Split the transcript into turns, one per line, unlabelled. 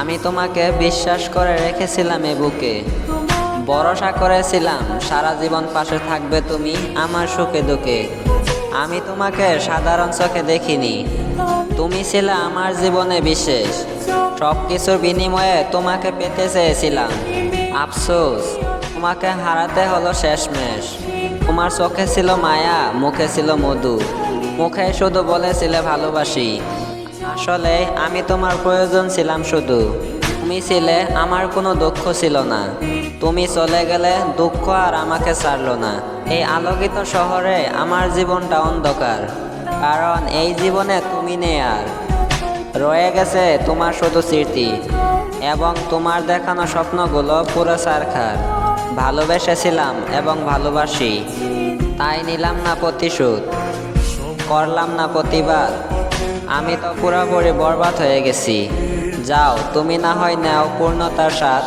আমি তোমাকে বিশ্বাস করে রেখেছিলাম এ বুকে, ভরসা করেছিলাম সারা জীবন পাশে থাকবে তুমি আমার সুখে দুঃখে। আমি তোমাকে সাধারণ চোখে দেখিনি, তুমি ছিলে আমার জীবনে বিশেষ। সব কিছুর বিনিময়ে তোমাকে পেতে চেয়েছিলাম, আফসোস তোমাকে হারাতে হলো শেষমেশ। তোমার চোখে ছিল মায়া, মুখে ছিল মধু, মুখে শুধু বলেছিলে ভালোবাসি। আসলে আমি তোমার প্রয়োজন ছিলাম শুধু, তুমি ছিলে আমার কোনো দুঃখ ছিল না। তুমি চলে গেলে দুঃখ আর আমাকে ছাড়লো না। এই আলোকিত শহরে আমার জীবনটা অন্ধকার, কারণ এই জীবনে তুমি নেই আর। রয়ে গেছে তোমার শুধু স্মৃতি এবং তোমার দেখানো স্বপ্নগুলো পুরো ছারখার। ভালোবেসেছিলাম এবং ভালোবাসি, তাই নিলাম না প্রতিশোধ, করলাম না প্রতিবাদ। আমি তো পুরোপুরি বরবাদ হয়ে গেছি। যাও তুমি না হয় নাও পূর্ণতার স্বাদ।